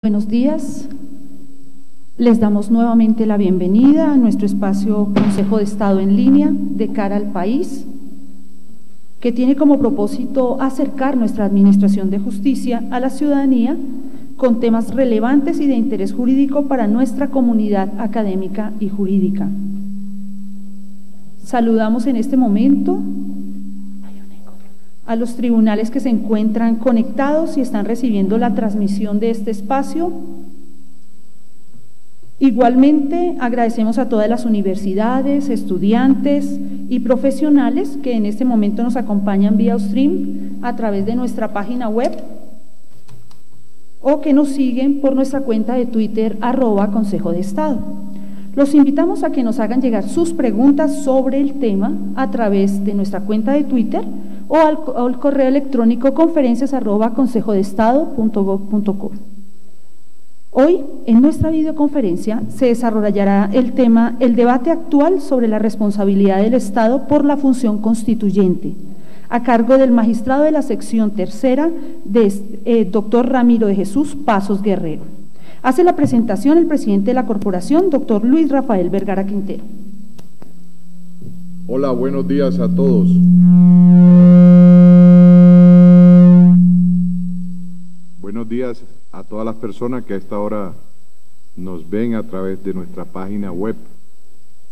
Buenos días. Les damos nuevamente la bienvenida a nuestro espacio Consejo de Estado en línea de cara al país, que tiene como propósito acercar nuestra administración de justicia a la ciudadanía con temas relevantes y de interés jurídico para nuestra comunidad académica y jurídica. Saludamos en este momento a los tribunales que se encuentran conectados y están recibiendo la transmisión de este espacio. Igualmente, agradecemos a todas las universidades, estudiantes y profesionales que en este momento nos acompañan vía stream a través de nuestra página web o que nos siguen por nuestra cuenta de Twitter @Consejo de Estado. Los invitamos a que nos hagan llegar sus preguntas sobre el tema a través de nuestra cuenta de Twitter o al correo electrónico conferencias@consejodeestado.gov.co. Hoy, en nuestra videoconferencia, se desarrollará el tema el debate actual sobre la responsabilidad del Estado por la función constituyente, a cargo del magistrado de la sección tercera, doctor Ramiro de Jesús Pasos Guerrero. Hace la presentación el presidente de la corporación, doctor Luis Rafael Vergara Quintero. Hola, buenos días a todos. Buenos días a todas las personas que a esta hora nos ven a través de nuestra página web.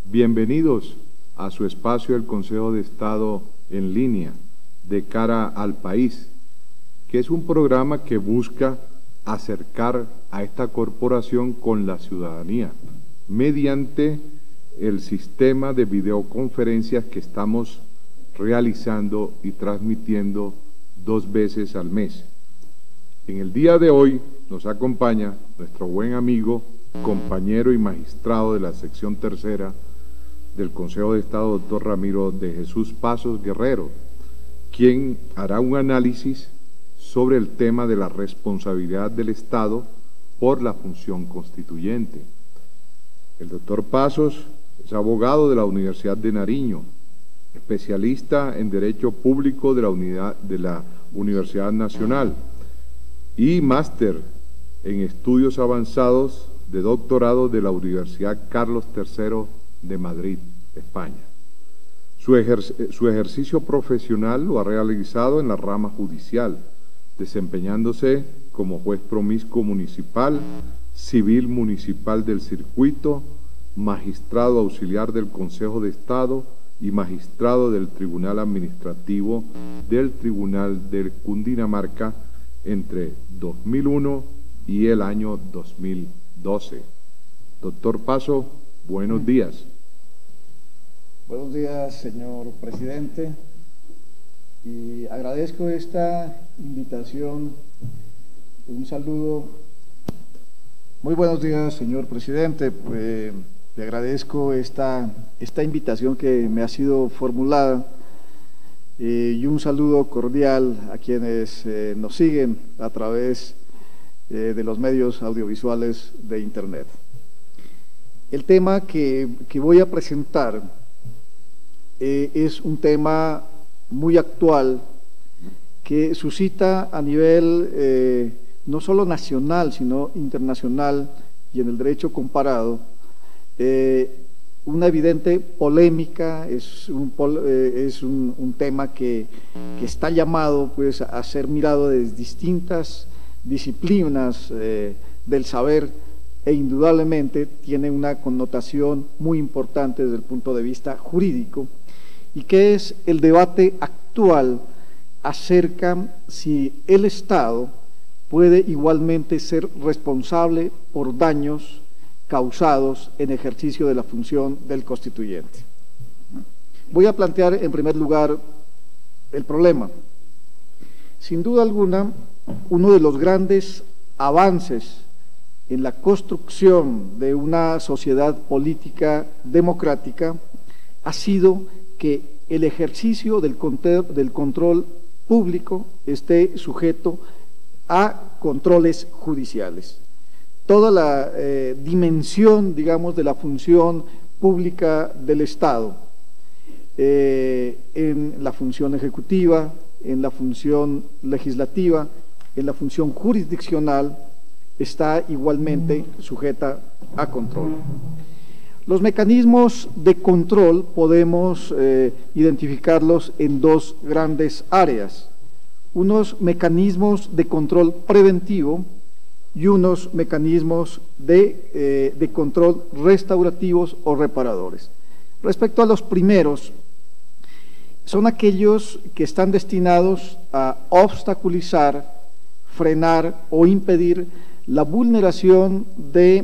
Bienvenidos a su espacio, el Consejo de Estado en línea, de cara al país, que es un programa que busca acercar a esta corporación con la ciudadanía, mediante el sistema de videoconferencias que estamos realizando y transmitiendo 2 veces al mes. En el día de hoy nos acompaña nuestro buen amigo, compañero y magistrado de la sección tercera del Consejo de Estado, doctor Ramiro de Jesús Pasos Guerrero, quien hará un análisis sobre el tema de la responsabilidad del Estado por la función constituyente. El doctor Pasos es abogado de la Universidad de Nariño, especialista en Derecho Público de la Universidad Nacional y máster en Estudios Avanzados de Doctorado de la Universidad Carlos III de Madrid, España. Su ejercicio profesional lo ha realizado en la rama judicial, desempeñándose como juez promiscuo municipal, civil municipal del circuito, magistrado auxiliar del Consejo de Estado y magistrado del Tribunal Administrativo del Tribunal de Cundinamarca entre 2001 y el año 2012. Doctor Paso, buenos días. Buenos días, señor presidente, y agradezco esta invitación. Un saludo. Muy buenos días, señor presidente. Le agradezco esta invitación que me ha sido formulada y un saludo cordial a quienes nos siguen a través de los medios audiovisuales de Internet. El tema que voy a presentar es un tema muy actual que suscita a nivel no solo nacional, sino internacional y en el derecho comparado, una evidente polémica. Es un tema que está llamado pues a ser mirado desde distintas disciplinas del saber e indudablemente tiene una connotación muy importante desde el punto de vista jurídico, y que es el debate actual acerca si el Estado puede igualmente ser responsable por daños causados en ejercicio de la función del constituyente. Voy a plantear en primer lugar el problema. Sin duda alguna, uno de los grandes avances en la construcción de una sociedad política democrática ha sido que el ejercicio del control público esté sujeto a controles judiciales. Toda la dimensión, digamos, de la función pública del Estado, en la función ejecutiva, en la función legislativa, en la función jurisdiccional, está igualmente sujeta a control. Los mecanismos de control podemos identificarlos en dos grandes áreas: unos mecanismos de control preventivo y unos mecanismos de control restaurativos o reparadores. Respecto a los primeros, son aquellos que están destinados a obstaculizar, frenar o impedir la vulneración de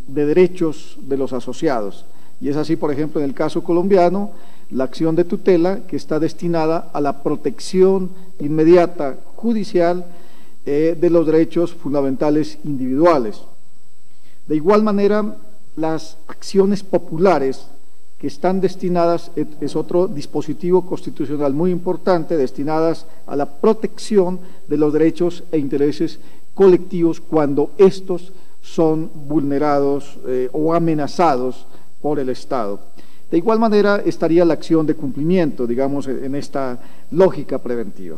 derechos de los asociados. Y es así, por ejemplo, en el caso colombiano, la acción de tutela, que está destinada a la protección inmediata judicial de los derechos fundamentales individuales. De igual manera, las acciones populares, que están destinadas, es otro dispositivo constitucional muy importante, destinadas a la protección de los derechos e intereses colectivos cuando estos son vulnerados o amenazados por el Estado. De igual manera estaría la acción de cumplimiento, digamos, en esta lógica preventiva.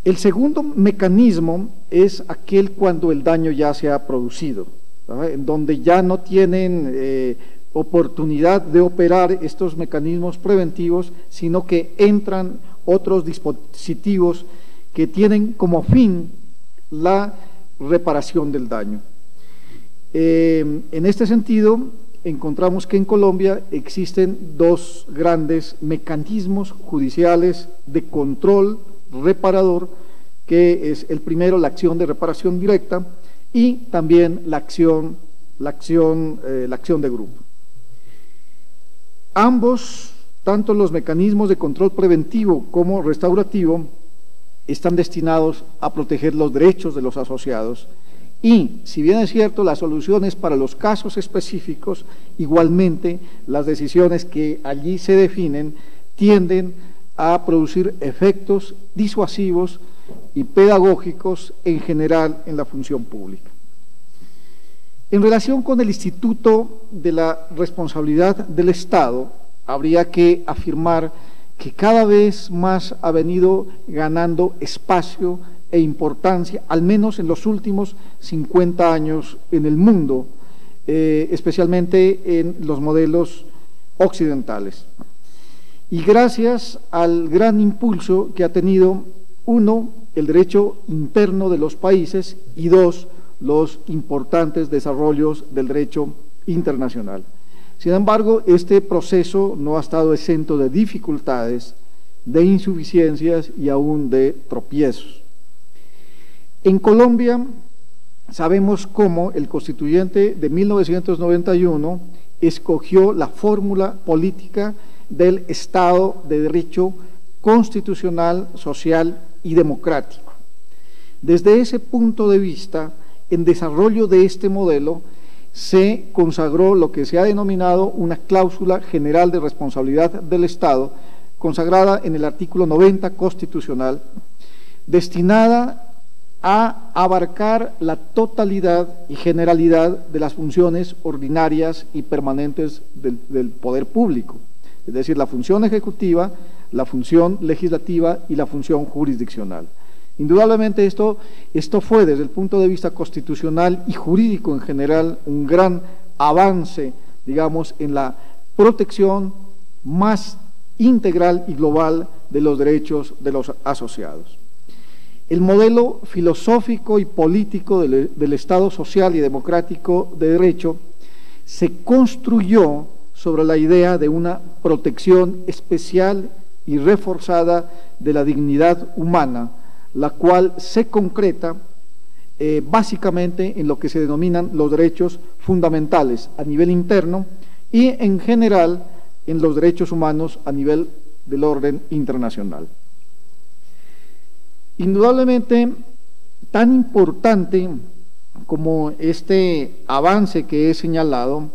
El segundo mecanismo es aquel cuando el daño ya se ha producido, ¿verdad?, en donde ya no tienen oportunidad de operar estos mecanismos preventivos, sino que entran otros dispositivos que tienen como fin la reparación del daño. En este sentido, encontramos que en Colombia existen dos grandes mecanismos judiciales de control reparador, que es el primero, la acción de reparación directa, y también la acción de grupo. Ambos, tanto los mecanismos de control preventivo como restaurativo, están destinados a proteger los derechos de los asociados y, si bien es cierto, las soluciones para los casos específicos, igualmente las decisiones que allí se definen tienden a producir efectos disuasivos y pedagógicos en general en la función pública. En relación con el Instituto de la Responsabilidad del Estado, habría que afirmar que cada vez más ha venido ganando espacio e importancia, al menos en los últimos 50 años en el mundo, especialmente en los modelos occidentales. Y gracias al gran impulso que ha tenido, uno, el derecho interno de los países, y dos, los importantes desarrollos del derecho internacional. Sin embargo, este proceso no ha estado exento de dificultades, de insuficiencias y aún de tropiezos. En Colombia sabemos cómo el constituyente de 1991 escogió la fórmula política del Estado de Derecho constitucional, social y democrático. Desde ese punto de vista, en desarrollo de este modelo, se consagró lo que se ha denominado una cláusula general de responsabilidad del Estado, consagrada en el artículo 90 constitucional, destinada a abarcar la totalidad y generalidad de las funciones ordinarias y permanentes del poder público, es decir, la función ejecutiva, la función legislativa y la función jurisdiccional. Indudablemente esto fue, desde el punto de vista constitucional y jurídico en general, un gran avance, digamos, en la protección más integral y global de los derechos de los asociados. El modelo filosófico y político del Estado social y democrático de derecho se construyó sobre la idea de una protección especial y reforzada de la dignidad humana, la cual se concreta básicamente en lo que se denominan los derechos fundamentales a nivel interno y en general en los derechos humanos a nivel del orden internacional. Indudablemente, tan importante como este avance que he señalado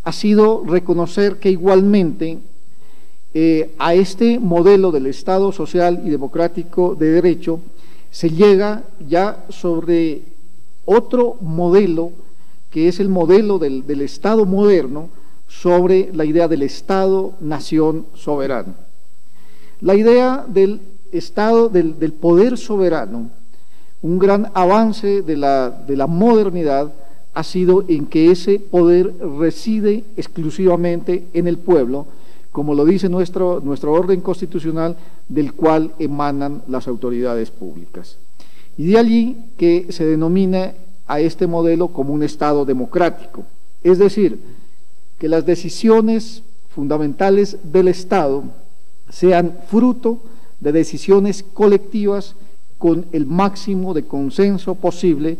ha sido reconocer que igualmente a este modelo del Estado social y democrático de derecho se llega ya sobre otro modelo, que es el modelo del Estado moderno, sobre la idea del Estado-nación soberano. La idea del Estado, del poder soberano, un gran avance de la modernidad ha sido en que ese poder reside exclusivamente en el pueblo, como lo dice nuestro orden constitucional, del cual emanan las autoridades públicas. Y de allí que se denomina a este modelo como un Estado democrático, es decir, que las decisiones fundamentales del Estado sean fruto de decisiones colectivas con el máximo de consenso posible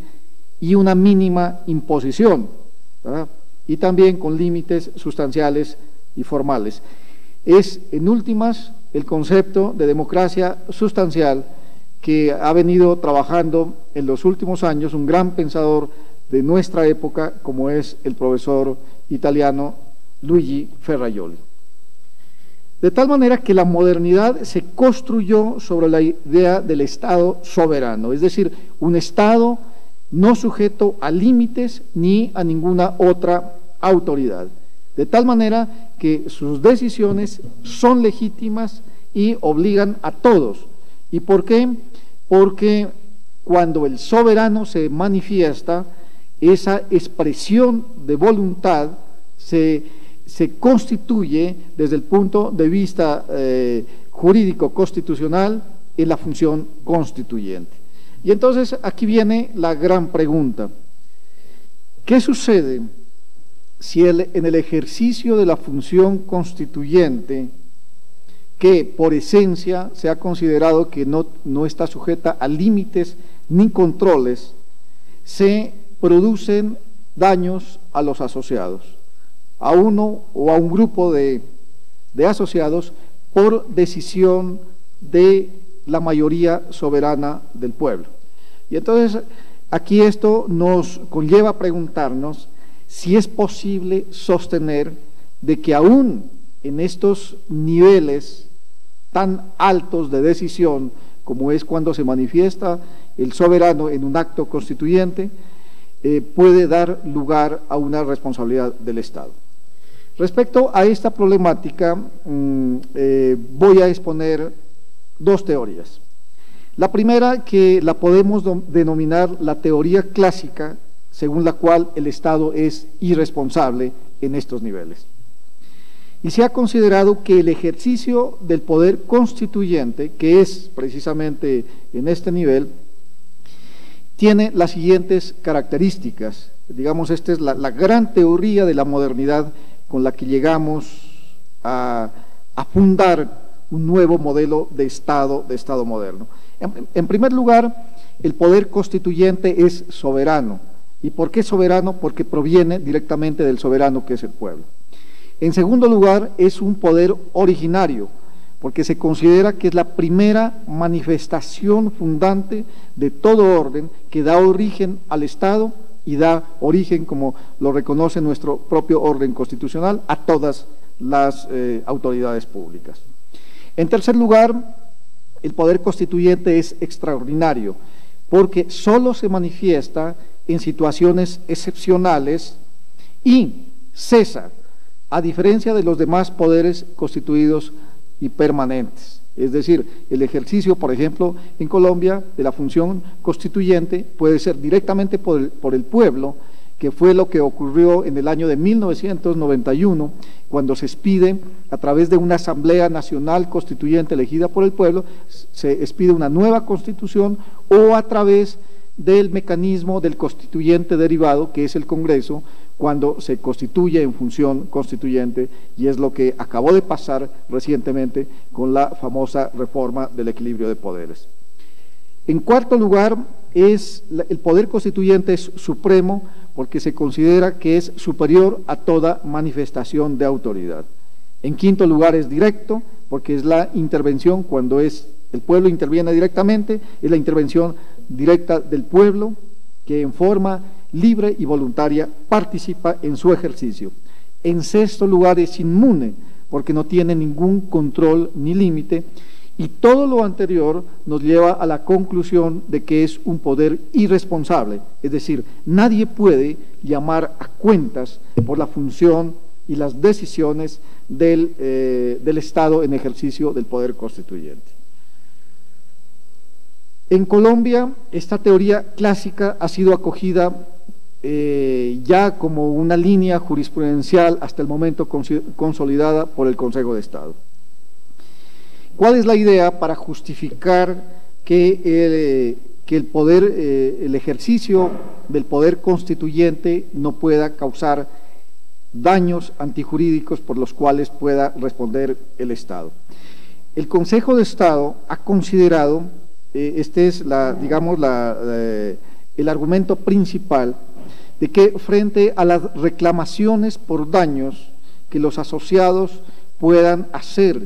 y una mínima imposición, ¿verdad? Y también con límites sustanciales y formales. Es, en últimas, el concepto de democracia sustancial que ha venido trabajando en los últimos años un gran pensador de nuestra época, como es el profesor italiano Luigi Ferrajoli. De tal manera que la modernidad se construyó sobre la idea del Estado soberano, es decir, un Estado no sujeto a límites ni a ninguna otra autoridad, de tal manera que sus decisiones son legítimas y obligan a todos. ¿Y por qué? Porque cuando el soberano se manifiesta, esa expresión de voluntad se constituye desde el punto de vista jurídico constitucional en la función constituyente. Y entonces aquí viene la gran pregunta: ¿qué sucede si en el ejercicio de la función constituyente, que por esencia se ha considerado que no está sujeta a límites ni controles, se producen daños a los asociados, a uno o a un grupo de asociados por decisión de la mayoría soberana del pueblo? Y entonces aquí esto nos conlleva a preguntarnos si es posible sostener de que aún en estos niveles tan altos de decisión, como es cuando se manifiesta el soberano en un acto constituyente, puede dar lugar a una responsabilidad del Estado. Respecto a esta problemática, voy a exponer dos teorías. La primera, que la podemos denominar la teoría clásica, según la cual el Estado es irresponsable en estos niveles. Y se ha considerado que el ejercicio del poder constituyente, que es precisamente en este nivel, tiene las siguientes características. Digamos, esta es la gran teoría de la modernidad con la que llegamos a fundar un nuevo modelo de Estado moderno. En primer lugar, el poder constituyente es soberano. ¿Y por qué soberano? Porque proviene directamente del soberano, que es el pueblo. En segundo lugar, es un poder originario, porque se considera que es la primera manifestación fundante de todo orden que da origen al Estado y da origen, como lo reconoce nuestro propio orden constitucional, a todas las autoridades públicas. En tercer lugar, el poder constituyente es extraordinario, porque solo se manifiesta en situaciones excepcionales y cesa, a diferencia de los demás poderes constituidos y permanentes. Es decir, el ejercicio, por ejemplo, en Colombia, de la función constituyente puede ser directamente por el pueblo, que fue lo que ocurrió en el año de 1991, cuando se expide, a través de una Asamblea Nacional Constituyente elegida por el pueblo, se expide una nueva Constitución, o a través del mecanismo del constituyente derivado, que es el Congreso, cuando se constituye en función constituyente, y es lo que acabó de pasar recientemente con la famosa reforma del equilibrio de poderes. En cuarto lugar, el poder constituyente es supremo, porque se considera que es superior a toda manifestación de autoridad. En quinto lugar, es directo, porque es la intervención, cuando el pueblo interviene directamente, es la intervención directa del pueblo, que en forma libre y voluntaria participa en su ejercicio. En sexto lugar, es inmune, porque no tiene ningún control ni límite, y todo lo anterior nos lleva a la conclusión de que es un poder irresponsable, es decir, nadie puede llamar a cuentas por la función y las decisiones del Estado en ejercicio del poder constituyente. En Colombia, esta teoría clásica ha sido acogida ya como una línea jurisprudencial hasta el momento consolidada por el Consejo de Estado. ¿Cuál es la idea para justificar que el ejercicio del poder constituyente no pueda causar daños antijurídicos por los cuales pueda responder el Estado? El Consejo de Estado ha considerado, este es el argumento principal, de que frente a las reclamaciones por daños que los asociados puedan hacer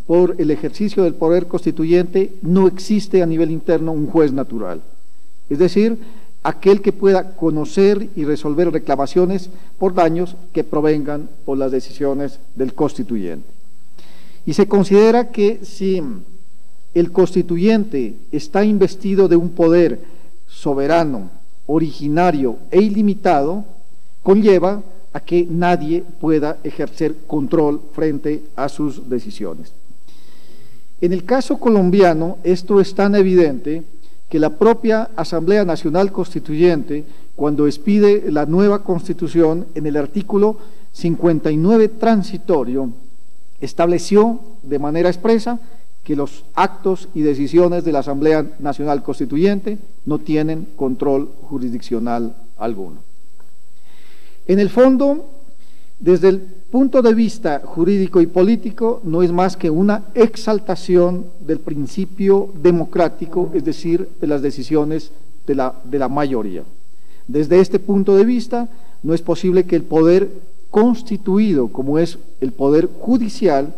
por el ejercicio del poder constituyente, no existe a nivel interno un juez natural. Es decir, aquel que pueda conocer y resolver reclamaciones por daños que provengan por las decisiones del constituyente. Y se considera que si el constituyente está investido de un poder soberano, originario e ilimitado, conlleva a que nadie pueda ejercer control frente a sus decisiones. En el caso colombiano, esto es tan evidente que la propia Asamblea Nacional Constituyente, cuando expide la nueva Constitución, en el artículo 59 transitorio, estableció de manera expresa que los actos y decisiones de la Asamblea Nacional Constituyente no tienen control jurisdiccional alguno. En el fondo, desde el punto de vista jurídico y político, no es más que una exaltación del principio democrático, es decir, de las decisiones de la mayoría. Desde este punto de vista, no es posible que el poder constituido, como es el poder judicial,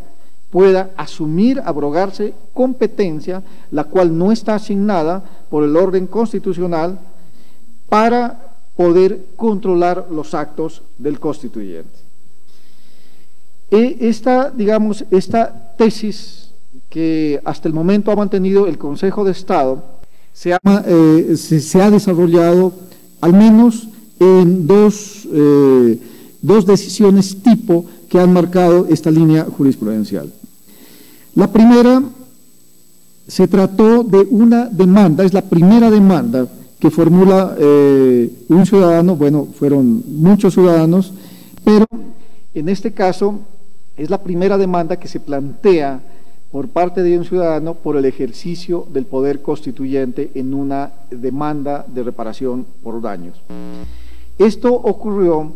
pueda asumir, abrogarse competencia, la cual no está asignada por el orden constitucional para poder controlar los actos del constituyente. Esta tesis que hasta el momento ha mantenido el Consejo de Estado se ha desarrollado al menos en dos decisiones tipo que han marcado esta línea jurisprudencial. La primera se trató de una demanda, es la primera demanda que formula un ciudadano, bueno, fueron muchos ciudadanos, pero en este caso es la primera demanda que se plantea por parte de un ciudadano por el ejercicio del poder constituyente en una demanda de reparación por daños. Esto ocurrió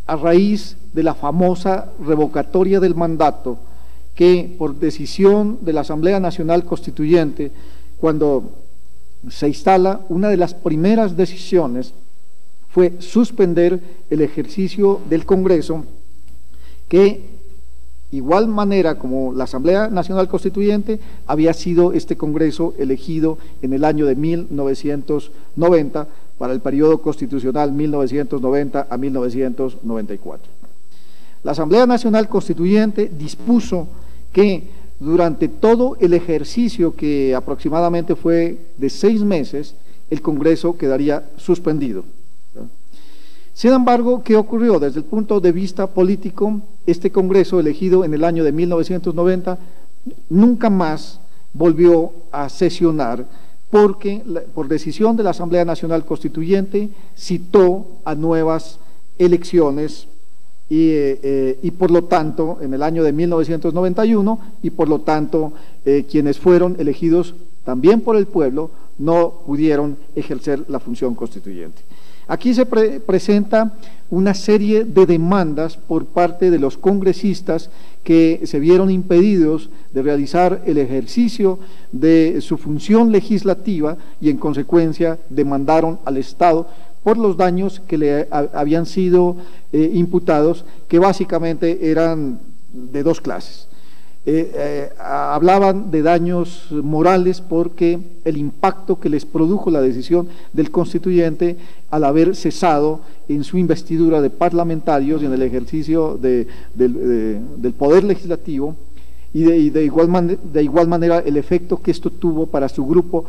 a raíz de la famosa revocatoria del mandato que por decisión de la Asamblea Nacional Constituyente, cuando se instala, una de las primeras decisiones fue suspender el ejercicio del Congreso, que igual manera como la Asamblea Nacional Constituyente había sido este Congreso elegido en el año de 1990 para el periodo constitucional 1990 a 1994. La Asamblea Nacional Constituyente dispuso que durante todo el ejercicio, que aproximadamente fue de 6 meses, el Congreso quedaría suspendido. Sin embargo, ¿qué ocurrió? Desde el punto de vista político, este Congreso elegido en el año de 1990 nunca más volvió a sesionar porque, por decisión de la Asamblea Nacional Constituyente, citó a nuevas elecciones y por lo tanto, en el año de 1991, y por lo tanto, quienes fueron elegidos también por el pueblo no pudieron ejercer la función constituyente. Aquí se presenta una serie de demandas por parte de los congresistas que se vieron impedidos de realizar el ejercicio de su función legislativa y en consecuencia demandaron al Estado por los daños que le habían sido imputados, que básicamente eran de 2 clases. Hablaban de daños morales porque el impacto que les produjo la decisión del constituyente al haber cesado en su investidura de parlamentarios y en el ejercicio del poder legislativo, y de igual manera el efecto que esto tuvo para su grupo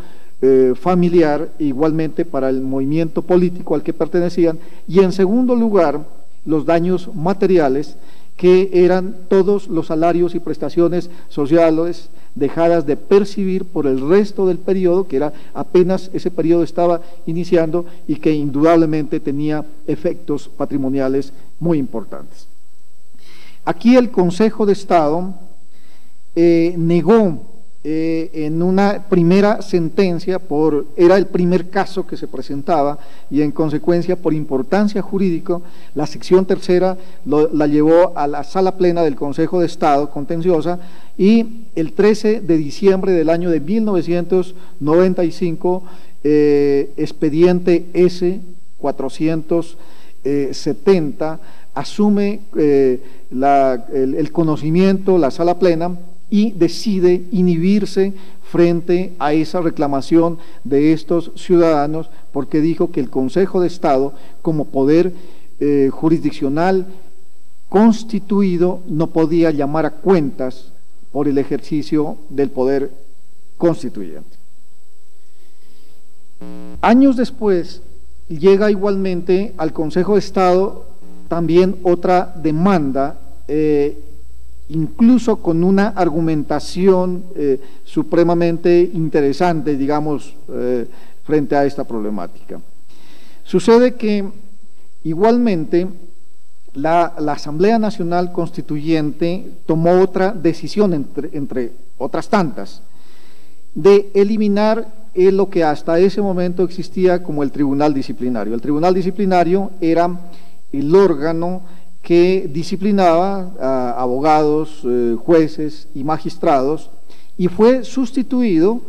familiar, igualmente para el movimiento político al que pertenecían, y en segundo lugar los daños materiales que eran todos los salarios y prestaciones sociales dejadas de percibir por el resto del periodo, que era apenas ese periodo estaba iniciando y que indudablemente tenía efectos patrimoniales muy importantes. Aquí el Consejo de Estado negó en una primera sentencia, era el primer caso que se presentaba y en consecuencia por importancia jurídica, la sección tercera la llevó a la sala plena del Consejo de Estado contenciosa y el 13 de diciembre del año de 1995, expediente S-470, asume el conocimiento, la sala plena, y decide inhibirse frente a esa reclamación de estos ciudadanos, porque dijo que el Consejo de Estado, como poder jurisdiccional constituido, no podía llamar a cuentas por el ejercicio del poder constituyente. Años después, llega igualmente al Consejo de Estado también otra demanda, incluso con una argumentación supremamente interesante, digamos, frente a esta problemática. Sucede que igualmente la Asamblea Nacional Constituyente tomó otra decisión, entre otras tantas, de eliminar lo que hasta ese momento existía como el Tribunal Disciplinario. El Tribunal Disciplinario era el órgano que disciplinaba a abogados, jueces y magistrados, y fue sustituido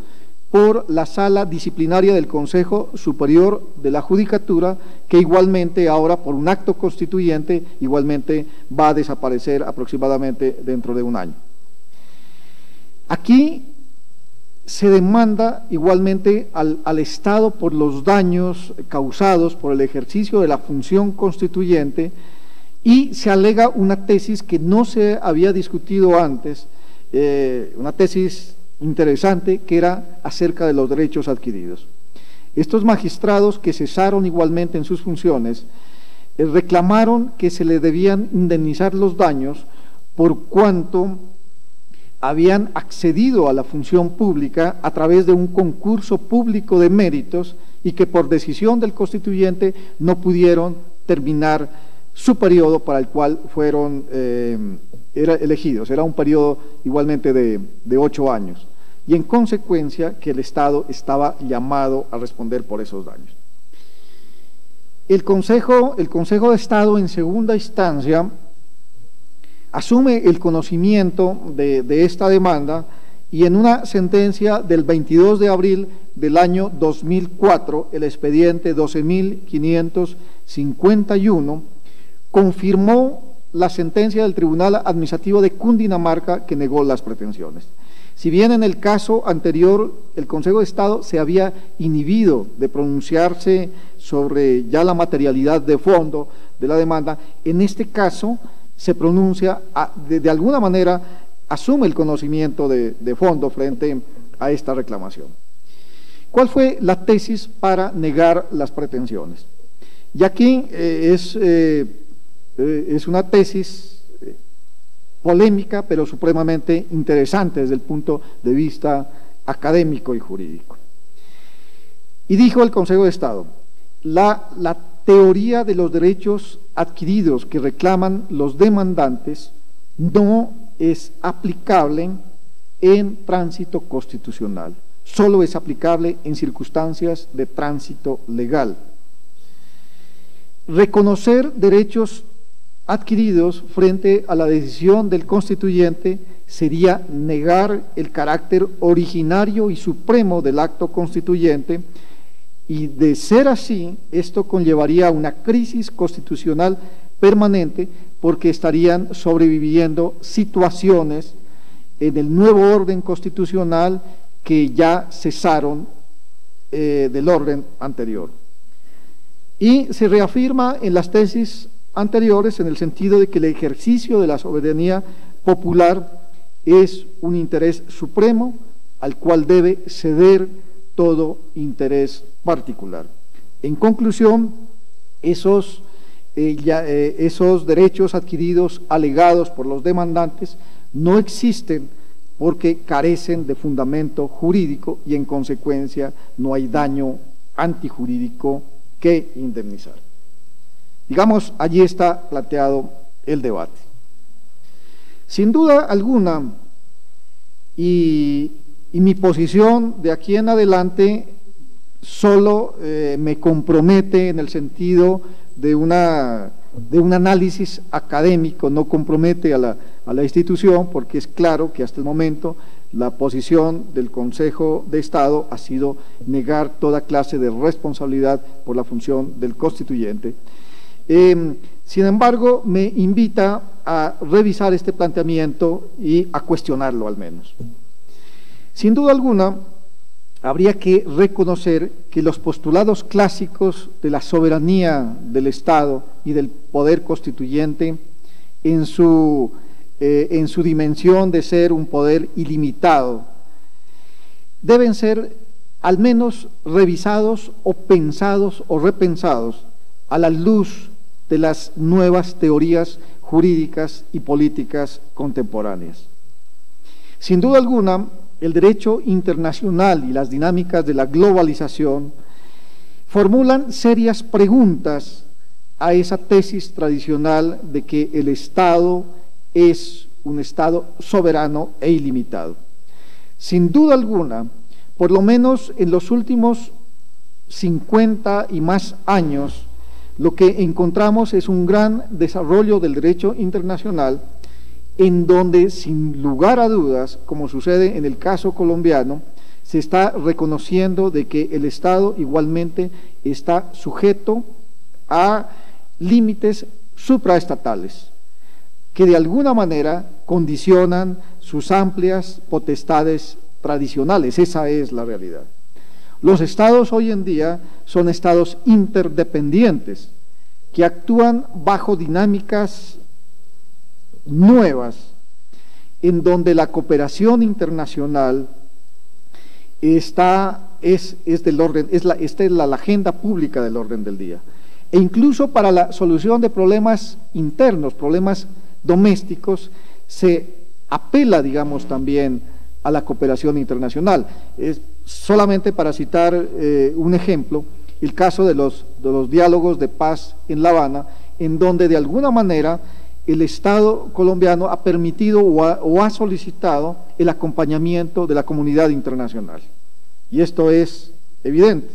por la Sala Disciplinaria del Consejo Superior de la Judicatura, que igualmente ahora por un acto constituyente igualmente va a desaparecer aproximadamente dentro de un año. Aquí se demanda igualmente al Estado por los daños causados por el ejercicio de la función constituyente, y se alega una tesis que no se había discutido antes, una tesis interesante que era acerca de los derechos adquiridos. Estos magistrados que cesaron igualmente en sus funciones reclamaron que se le debían indemnizar los daños por cuanto habían accedido a la función pública a través de un concurso público de méritos y que por decisión del constituyente no pudieron terminar su periodo para el cual fueron elegidos. Era un periodo igualmente de 8 años, y en consecuencia que el Estado estaba llamado a responder por esos daños. El Consejo de Estado en segunda instancia asume el conocimiento de esta demanda y en una sentencia del 22 de abril del año 2004, el expediente 12.551, confirmó la sentencia del Tribunal Administrativo de Cundinamarca que negó las pretensiones. Si bien en el caso anterior el Consejo de Estado se había inhibido de pronunciarse sobre ya la materialidad de fondo de la demanda, en este caso se pronuncia, de alguna manera asume el conocimiento de fondo frente a esta reclamación. ¿Cuál fue la tesis para negar las pretensiones? Y aquí es una tesis polémica, pero supremamente interesante desde el punto de vista académico y jurídico. Y dijo el Consejo de Estado, la teoría de los derechos adquiridos que reclaman los demandantes no es aplicable en tránsito constitucional, solo es aplicable en circunstancias de tránsito legal. Reconocer derechos adquiridos frente a la decisión del constituyente sería negar el carácter originario y supremo del acto constituyente, y de ser así, esto conllevaría a una crisis constitucional permanente, porque estarían sobreviviendo situaciones en el nuevo orden constitucional que ya cesaron del orden anterior. Y se reafirma en las tesis anteriores en el sentido de que el ejercicio de la soberanía popular es un interés supremo al cual debe ceder todo interés particular. En conclusión, esos esos derechos adquiridos alegados por los demandantes no existen porque carecen de fundamento jurídico y en consecuencia no hay daño antijurídico que indemnizar. Digamos, allí está planteado el debate. Sin duda alguna, y mi posición de aquí en adelante solo me compromete en el sentido de un análisis académico, no compromete a la institución, porque es claro que hasta el momento la posición del Consejo de Estado ha sido negar toda clase de responsabilidad por la función del constituyente. Sin embargo, me invita a revisar este planteamiento y a cuestionarlo al menos. Sin duda alguna, habría que reconocer que los postulados clásicos de la soberanía del Estado y del poder constituyente en su dimensión de ser un poder ilimitado deben ser al menos revisados o pensados o repensados a la luz de las nuevas teorías jurídicas y políticas contemporáneas. Sin duda alguna, el derecho internacional y las dinámicas de la globalización formulan serias preguntas a esa tesis tradicional de que el Estado es un Estado soberano e ilimitado. Sin duda alguna, por lo menos en los últimos 50 y más años, lo que encontramos es un gran desarrollo del derecho internacional en donde, sin lugar a dudas, como sucede en el caso colombiano, se está reconociendo de que el Estado igualmente está sujeto a límites supraestatales, que de alguna manera condicionan sus amplias potestades tradicionales. Esa es la realidad. Los estados hoy en día son estados interdependientes, que actúan bajo dinámicas nuevas, en donde la cooperación internacional está en la agenda pública del orden del día. E incluso para la solución de problemas internos, problemas domésticos, se apela, digamos, también a la cooperación internacional. Solamente para citar un ejemplo, el caso de los diálogos de paz en La Habana, en donde de alguna manera el Estado colombiano ha permitido o ha solicitado el acompañamiento de la comunidad internacional. Y esto es evidente.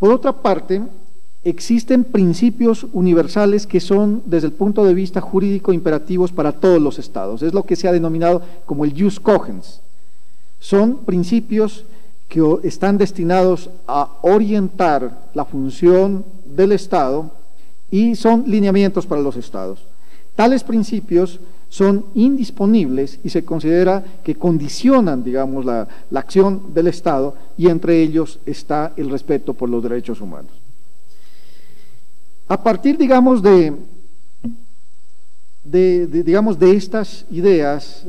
Por otra parte, existen principios universales que son, desde el punto de vista jurídico, imperativos para todos los estados. Es lo que se ha denominado como el jus cogens. Son principios que están destinados a orientar la función del Estado y son lineamientos para los estados. Tales principios son indisponibles y se considera que condicionan, digamos, la acción del Estado, y entre ellos está el respeto por los derechos humanos. A partir, digamos, de estas ideas,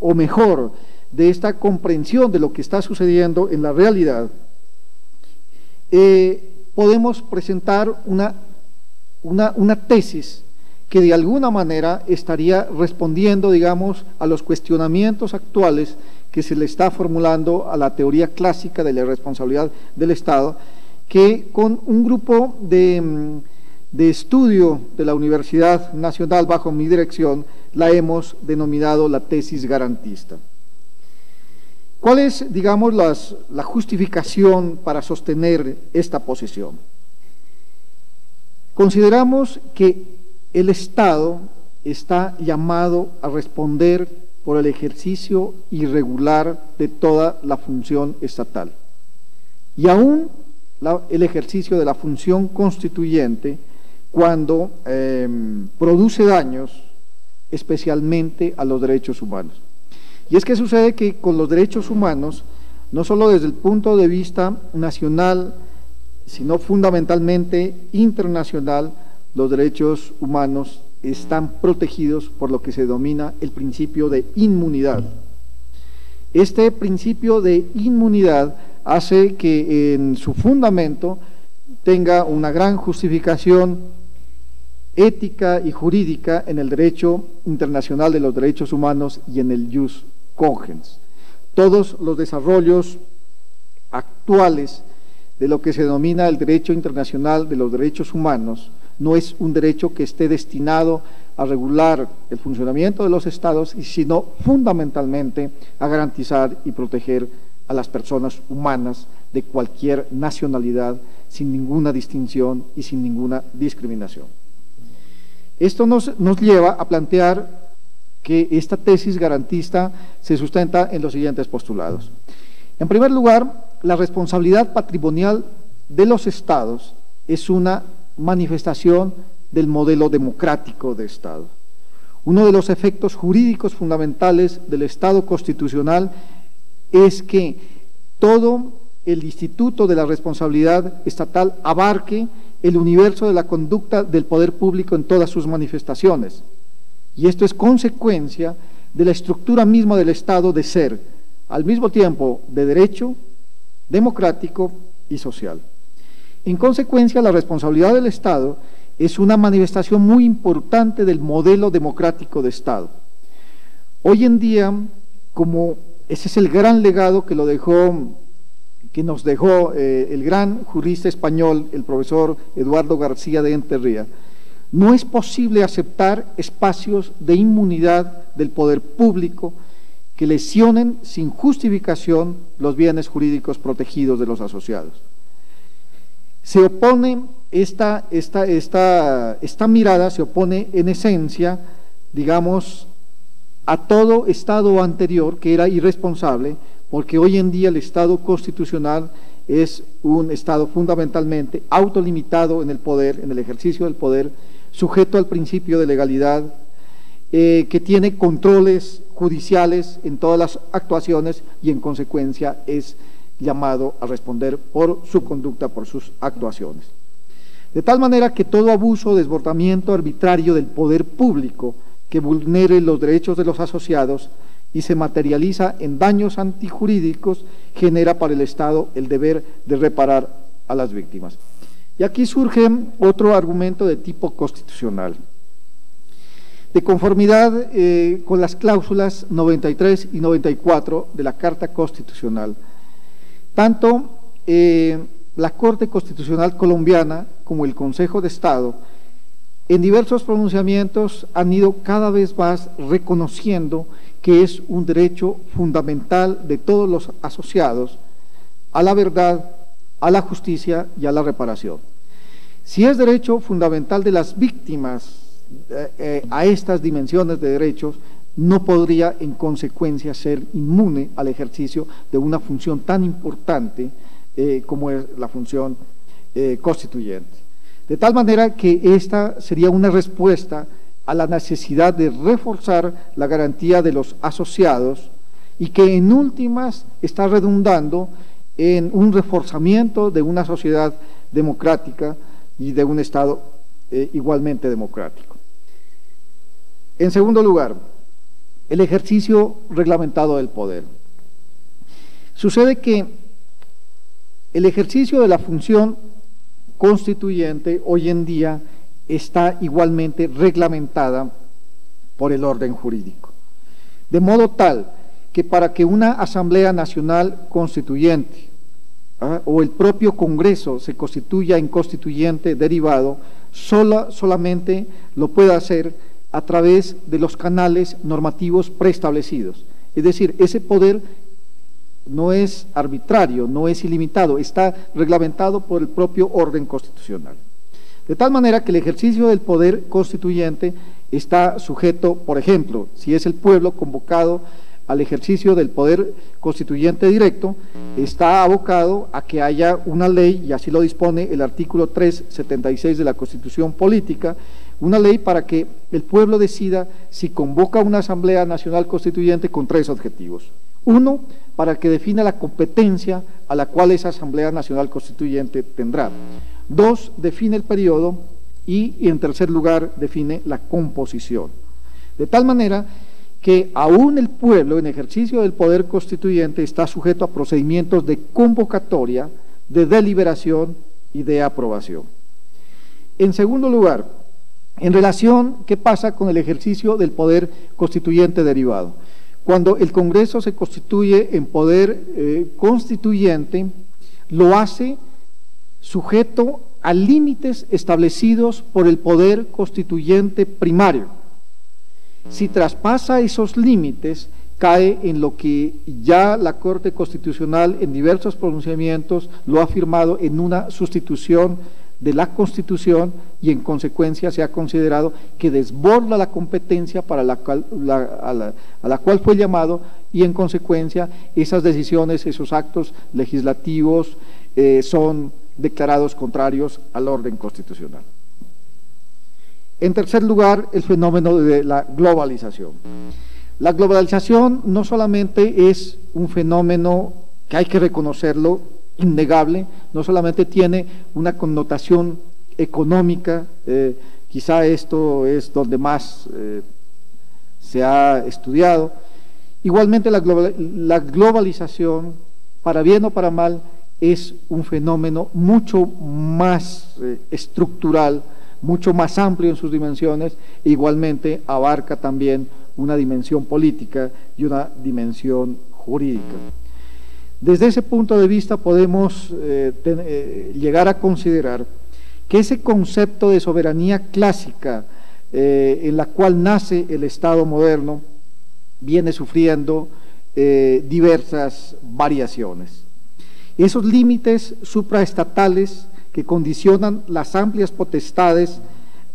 o mejor, de esta comprensión de lo que está sucediendo en la realidad, podemos presentar una tesis que de alguna manera estaría respondiendo, digamos, a los cuestionamientos actuales que se le está formulando a la teoría clásica de la responsabilidad del Estado, que con un grupo de estudio de la Universidad Nacional bajo mi dirección la hemos denominado la tesis garantista. ¿Cuál es, digamos, la justificación para sostener esta posición? Consideramos que el Estado está llamado a responder por el ejercicio irregular de toda la función estatal, y aún el ejercicio de la función constituyente cuando produce daños especialmente a los derechos humanos. Y es que sucede que con los derechos humanos, no solo desde el punto de vista nacional, sino fundamentalmente internacional, los derechos humanos están protegidos por lo que se denomina el principio de inmunidad. Este principio de inmunidad hace que en su fundamento tenga una gran justificación ética y jurídica en el derecho internacional de los derechos humanos y en el jus cogens. Todos los desarrollos actuales de lo que se denomina el derecho internacional de los derechos humanos no es un derecho que esté destinado a regular el funcionamiento de los estados, sino fundamentalmente a garantizar y proteger a las personas humanas de cualquier nacionalidad, sin ninguna distinción y sin ninguna discriminación. Esto nos lleva a plantear que esta tesis garantista se sustenta en los siguientes postulados. En primer lugar, la responsabilidad patrimonial de los estados es una manifestación del modelo democrático de Estado. Uno de los efectos jurídicos fundamentales del Estado constitucional es que todo el instituto de la responsabilidad estatal abarque el universo de la conducta del poder público en todas sus manifestaciones. Y esto es consecuencia de la estructura misma del Estado de ser, al mismo tiempo, de derecho, democrático y social. En consecuencia, la responsabilidad del Estado es una manifestación muy importante del modelo democrático de Estado. Hoy en día, como ese es el gran legado que nos dejó el gran jurista español, el profesor Eduardo García de Enterría, no es posible aceptar espacios de inmunidad del poder público que lesionen sin justificación los bienes jurídicos protegidos de los asociados. Se opone esta mirada, se opone en esencia, digamos, a todo Estado anterior que era irresponsable, porque hoy en día el Estado constitucional es un Estado fundamentalmente autolimitado en el poder, en el ejercicio del poder, sujeto al principio de legalidad, que tiene controles judiciales en todas las actuaciones y en consecuencia es llamado a responder por su conducta, por sus actuaciones. De tal manera que todo abuso o desbordamiento arbitrario del poder público que vulnere los derechos de los asociados y se materializa en daños antijurídicos genera para el Estado el deber de reparar a las víctimas. Y aquí surge otro argumento de tipo constitucional. De conformidad con las cláusulas 93 y 94 de la Carta Constitucional, tanto la Corte Constitucional Colombiana como el Consejo de Estado en diversos pronunciamientos han ido cada vez más reconociendo que es un derecho fundamental de todos los asociados a la verdad, a la justicia y a la reparación. Si es derecho fundamental de las víctimas a estas dimensiones de derechos, no podría en consecuencia ser inmune al ejercicio de una función tan importante como es la función constituyente. De tal manera que esta sería una respuesta a la necesidad de reforzar la garantía de los asociados y que en últimas está redundando en un reforzamiento de una sociedad democrática y de un Estado igualmente democrático. En segundo lugar, el ejercicio reglamentado del poder. Sucede que el ejercicio de la función constituyente hoy en día está igualmente reglamentada por el orden jurídico, de modo tal que para que una Asamblea Nacional Constituyente o el propio Congreso se constituya en constituyente derivado, solamente lo puede hacer a través de los canales normativos preestablecidos. Es decir, ese poder no es arbitrario, no es ilimitado, está reglamentado por el propio orden constitucional. De tal manera que el ejercicio del poder constituyente está sujeto, por ejemplo, si es el pueblo convocado al ejercicio del poder constituyente directo, está abocado a que haya una ley, y así lo dispone el artículo 376 de la Constitución Política, una ley para que el pueblo decida si convoca una Asamblea Nacional Constituyente con tres objetivos. Uno, para que defina la competencia a la cual esa Asamblea Nacional Constituyente tendrá. Dos, define el periodo y en tercer lugar define la composición. De tal manera que aún el pueblo en ejercicio del poder constituyente está sujeto a procedimientos de convocatoria, de deliberación y de aprobación. En segundo lugar, en relación, ¿qué pasa con el ejercicio del poder constituyente derivado? Cuando el Congreso se constituye en poder constituyente, lo hace sujeto a límites establecidos por el poder constituyente primario. Si traspasa esos límites, cae en lo que ya la Corte Constitucional en diversos pronunciamientos lo ha afirmado en una sustitución de la Constitución, y en consecuencia se ha considerado que desborda la competencia para a la cual fue llamado, y en consecuencia esas decisiones, esos actos legislativos son declarados contrarios al orden constitucional. En tercer lugar, el fenómeno de la globalización. La globalización no solamente es un fenómeno que hay que reconocerlo, innegable, no solamente tiene una connotación económica, quizá esto es donde más se ha estudiado. Igualmente la globalización, para bien o para mal, es un fenómeno mucho más estructural, mucho más amplio en sus dimensiones, e igualmente abarca también una dimensión política y una dimensión jurídica. Desde ese punto de vista podemos llegar a considerar que ese concepto de soberanía clásica en la cual nace el Estado moderno viene sufriendo diversas variaciones. Esos límites supraestatales que condicionan las amplias potestades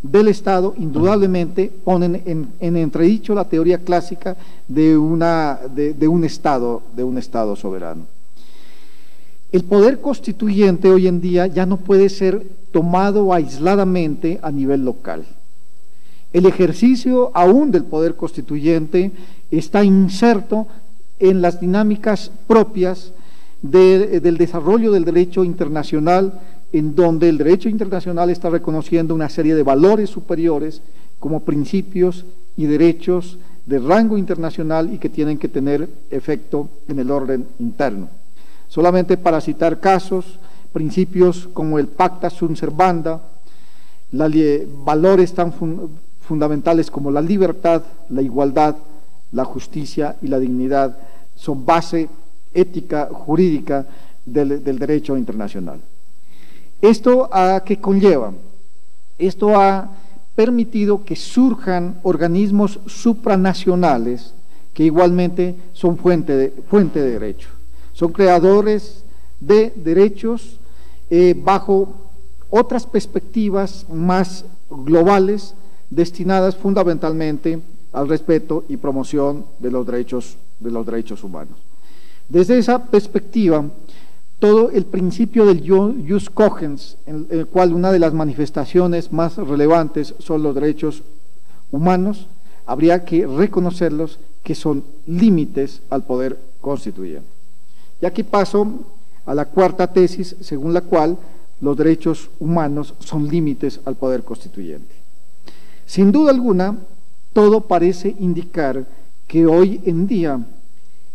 del Estado indudablemente ponen en entredicho la teoría clásica de un Estado soberano. El poder constituyente hoy en día ya no puede ser tomado aisladamente a nivel local. El ejercicio aún del poder constituyente está inserto en las dinámicas propias del desarrollo del derecho internacional, en donde el derecho internacional está reconociendo una serie de valores superiores como principios y derechos de rango internacional y que tienen que tener efecto en el orden interno. Solamente para citar casos, principios como el Pacta Sunt Servanda, valores tan fundamentales como la libertad, la igualdad, la justicia y la dignidad son base ética jurídica del derecho internacional. ¿Esto a qué conlleva? Esto ha permitido que surjan organismos supranacionales que igualmente son fuente de derecho. Son creadores de derechos bajo otras perspectivas más globales destinadas fundamentalmente al respeto y promoción de los derechos humanos. Desde esa perspectiva, todo el principio del jus cogens, en el cual una de las manifestaciones más relevantes son los derechos humanos, habría que reconocerlos que son límites al poder constituyente. Y aquí paso a la cuarta tesis, según la cual los derechos humanos son límites al poder constituyente. Sin duda alguna, todo parece indicar que hoy en día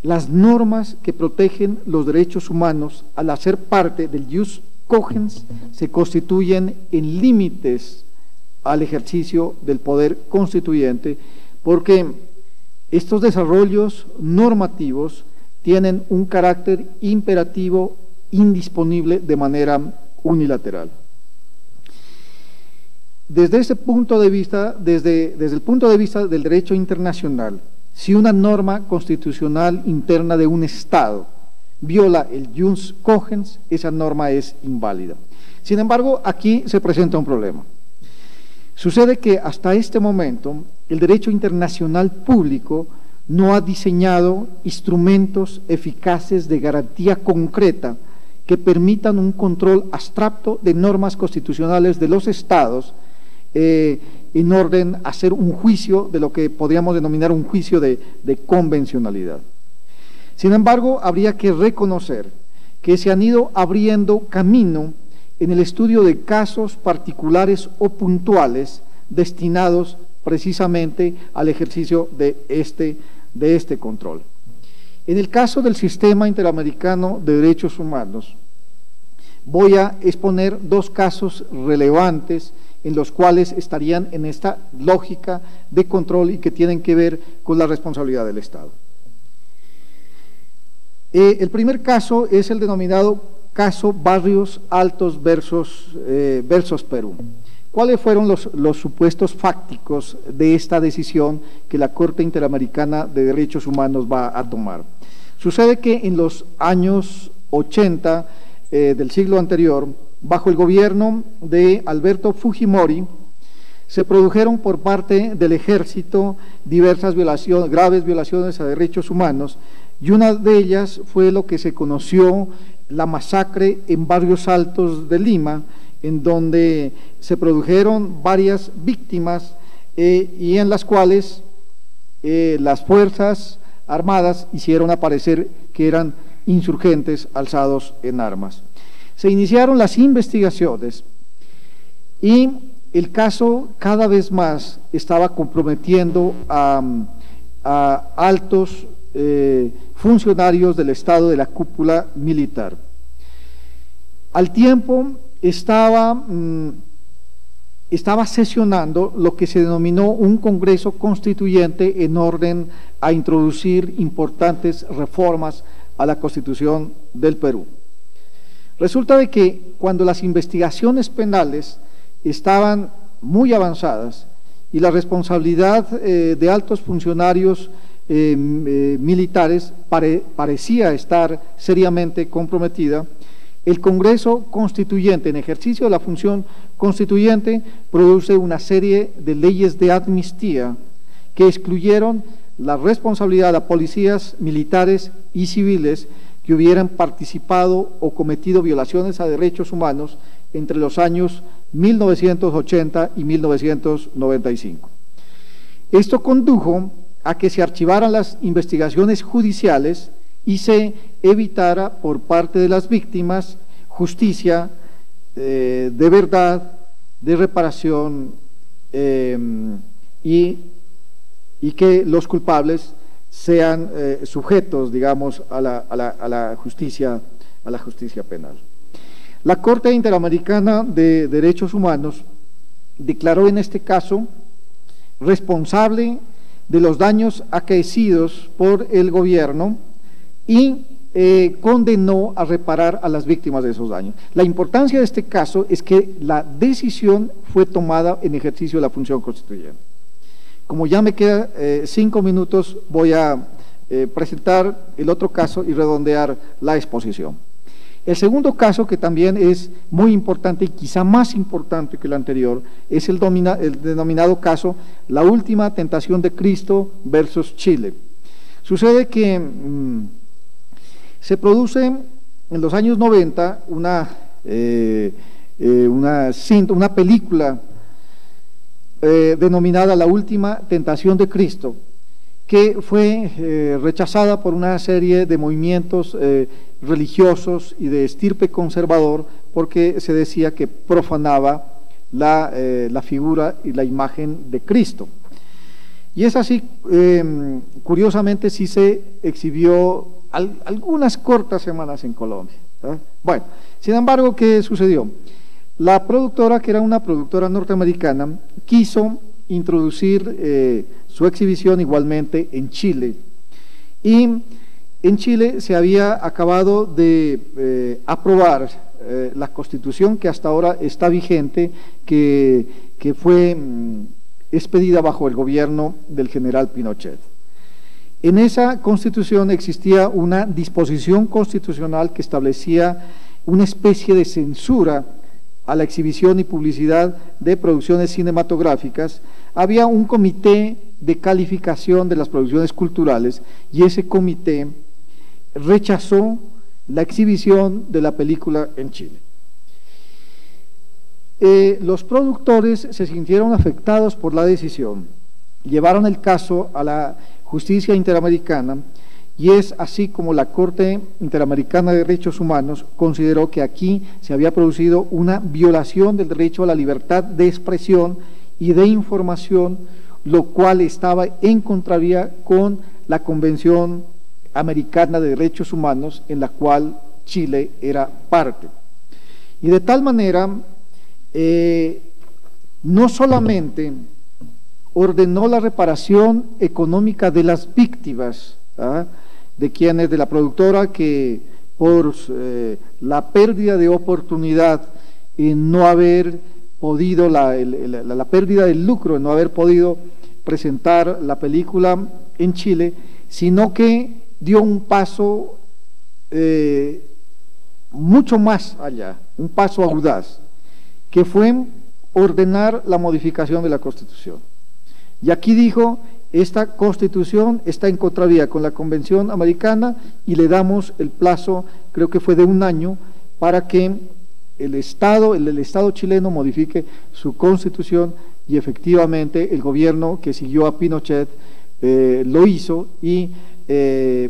las normas que protegen los derechos humanos, al hacer parte del jus cogens, se constituyen en límites al ejercicio del poder constituyente, porque estos desarrollos normativos tienen un carácter imperativo indisponible de manera unilateral. Desde ese punto de vista, desde el punto de vista del derecho internacional, si una norma constitucional interna de un Estado viola el jus cogens, esa norma es inválida. Sin embargo, aquí se presenta un problema. Sucede que hasta este momento el derecho internacional público no ha diseñado instrumentos eficaces de garantía concreta que permitan un control abstracto de normas constitucionales de los Estados en orden a hacer un juicio de lo que podríamos denominar un juicio de convencionalidad. Sin embargo, habría que reconocer que se han ido abriendo camino en el estudio de casos particulares o puntuales destinados precisamente al ejercicio de este control. En el caso del Sistema Interamericano de Derechos Humanos, Voy a exponer dos casos relevantes en los cuales estarían en esta lógica de control y que tienen que ver con la responsabilidad del Estado. El primer caso es el denominado caso Barrios Altos versus Perú. ¿Cuáles fueron los supuestos fácticos de esta decisión que la Corte Interamericana de Derechos Humanos va a tomar? Sucede que en los años 80 del siglo anterior, bajo el gobierno de Alberto Fujimori, se produjeron por parte del ejército diversas graves violaciones a derechos humanos, y una de ellas fue lo que se conoció la masacre en Barrios Altos de Lima, en donde se produjeron varias víctimas y en las cuales las Fuerzas Armadas hicieron aparecer que eran insurgentes alzados en armas. Se iniciaron las investigaciones y el caso cada vez más estaba comprometiendo a altos funcionarios del Estado de la cúpula militar. Al tiempo estaba sesionando lo que se denominó un Congreso Constituyente en orden a introducir importantes reformas a la Constitución del Perú. Resulta de que cuando las investigaciones penales estaban muy avanzadas y la responsabilidad de altos funcionarios militares parecía estar seriamente comprometida, el Congreso Constituyente, en ejercicio de la función constituyente, produce una serie de leyes de amnistía que excluyeron la responsabilidad a policías militares y civiles que hubieran participado o cometido violaciones a derechos humanos entre los años 1980 y 1995. Esto condujo a que se archivaran las investigaciones judiciales y se evitara por parte de las víctimas justicia de verdad, de reparación y que los culpables sean sujetos, digamos, a la justicia penal. La Corte Interamericana de Derechos Humanos declaró en este caso responsable de los daños acaecidos por el gobierno y condenó a reparar a las víctimas de esos daños. La importancia de este caso es que la decisión fue tomada en ejercicio de la función constituyente. Como ya me quedan 5 minutos, voy a presentar el otro caso y redondear la exposición. El segundo caso, que también es muy importante y quizá más importante que el anterior, es el denominado caso La Última Tentación de Cristo versus Chile. Sucede que se produce en los años 90 una película denominada La Última Tentación de Cristo, que fue rechazada por una serie de movimientos religiosos y de estirpe conservador, porque se decía que profanaba la figura y la imagen de Cristo. Y es así, curiosamente sí se exhibió algunas cortas semanas en Colombia. Bueno, sin embargo, ¿qué sucedió? La productora, que era una productora norteamericana, quiso introducir su exhibición igualmente en Chile, y en Chile se había acabado de aprobar la Constitución que hasta ahora está vigente, que fue expedida bajo el gobierno del general Pinochet. En esa Constitución existía una disposición constitucional que establecía una especie de censura a la exhibición y publicidad de producciones cinematográficas. Había un comité de calificación de las producciones culturales y ese comité rechazó la exhibición de la película en Chile. Los productores se sintieron afectados por la decisión, llevaron el caso a la justicia interamericana, y es así como la Corte Interamericana de Derechos Humanos consideró que aquí se había producido una violación del derecho a la libertad de expresión y de información, lo cual estaba en contravía con la Convención Americana de Derechos Humanos, en la cual Chile era parte. Y de tal manera, no solamente ordenó la reparación económica de las víctimas, de la productora que por la pérdida de oportunidad en no haber podido, la pérdida del lucro, en no haber podido presentar la película en Chile, sino que dio un paso mucho más allá, un paso audaz, que fue ordenar la modificación de la Constitución. Y aquí dijo, esta Constitución está en contravía con la Convención Americana y le damos el plazo, creo que fue de 1 año, para que el Estado chileno modifique su Constitución, y efectivamente el gobierno que siguió a Pinochet lo hizo y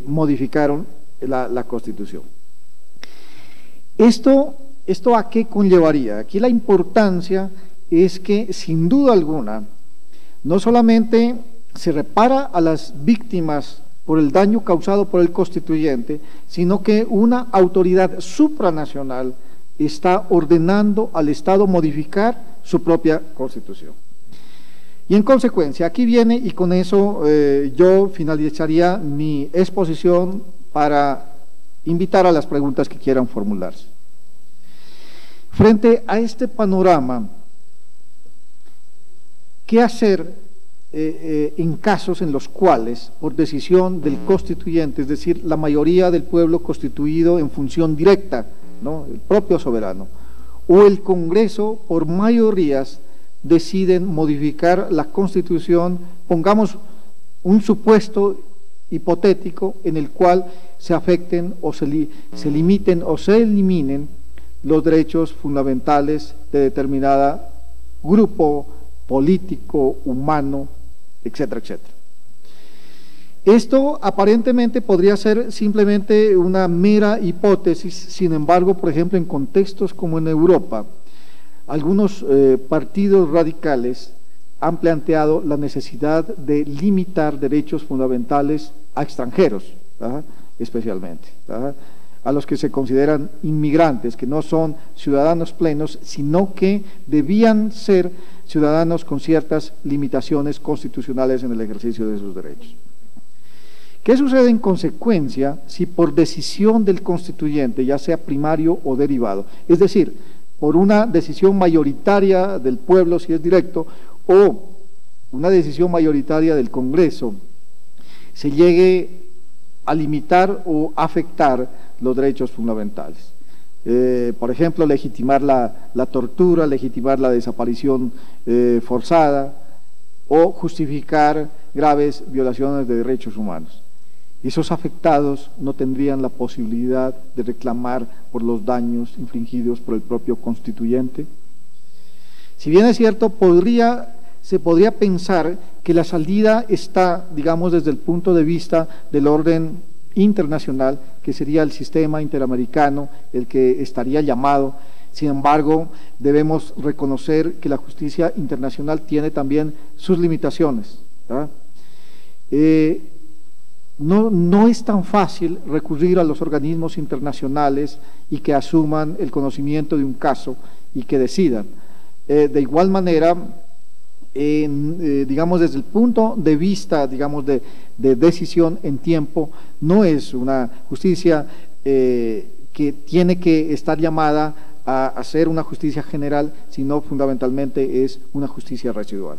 modificaron la Constitución. ¿Esto a qué conllevaría? Aquí la importancia es que, sin duda alguna, no solamente se repara a las víctimas por el daño causado por el constituyente, sino que una autoridad supranacional está ordenando al Estado modificar su propia Constitución. Y en consecuencia, aquí viene, y con eso yo finalizaría mi exposición para invitar a las preguntas que quieran formularse. Frente a este panorama, ¿qué hacer en casos en los cuales, por decisión del constituyente, es decir, la mayoría del pueblo constituido en función directa, ¿no?, el propio soberano, o el Congreso, por mayorías, deciden modificar la Constitución? Pongamos un supuesto hipotético en el cual se afecten o se limiten o se eliminen los derechos fundamentales de determinada grupo político, humano, etcétera, etcétera. Esto aparentemente podría ser simplemente una mera hipótesis. Sin embargo, por ejemplo, en contextos como en Europa, algunos partidos radicales han planteado la necesidad de limitar derechos fundamentales a extranjeros, especialmente, a los que se consideran inmigrantes, que no son ciudadanos plenos, sino que debían ser ciudadanos con ciertas limitaciones constitucionales en el ejercicio de sus derechos. ¿Qué sucede en consecuencia si por decisión del constituyente, ya sea primario o derivado, es decir, por una decisión mayoritaria del pueblo si es directo, o una decisión mayoritaria del Congreso, se llegue a limitar o afectar los derechos fundamentales? Por ejemplo, legitimar la tortura, legitimar la desaparición forzada, o justificar graves violaciones de derechos humanos. Esos afectados no tendrían la posibilidad de reclamar por los daños infligidos por el propio constituyente. Si bien es cierto, se podría pensar que la salida está, digamos, desde el punto de vista del orden internacional, que sería el sistema interamericano el que estaría llamado. Sin embargo, debemos reconocer que la justicia internacional tiene también sus limitaciones, ¿verdad? No es tan fácil recurrir a los organismos internacionales y que asuman el conocimiento de un caso y que decidan. De igual manera, digamos, desde el punto de vista, digamos, de decisión en tiempo, no es una justicia que tiene que estar llamada a ser una justicia general, sino fundamentalmente es una justicia residual.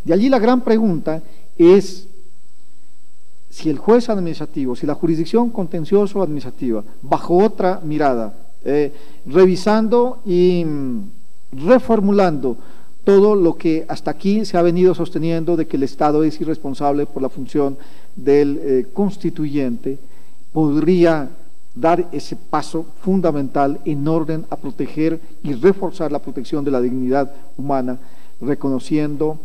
De allí la gran pregunta es si el juez administrativo, si la jurisdicción contencioso administrativa, bajo otra mirada, revisando y reformulando todo lo que hasta aquí se ha venido sosteniendo de que el Estado es irresponsable por la función del constituyente, podría dar ese paso fundamental en orden a proteger y reforzar la protección de la dignidad humana, reconociendo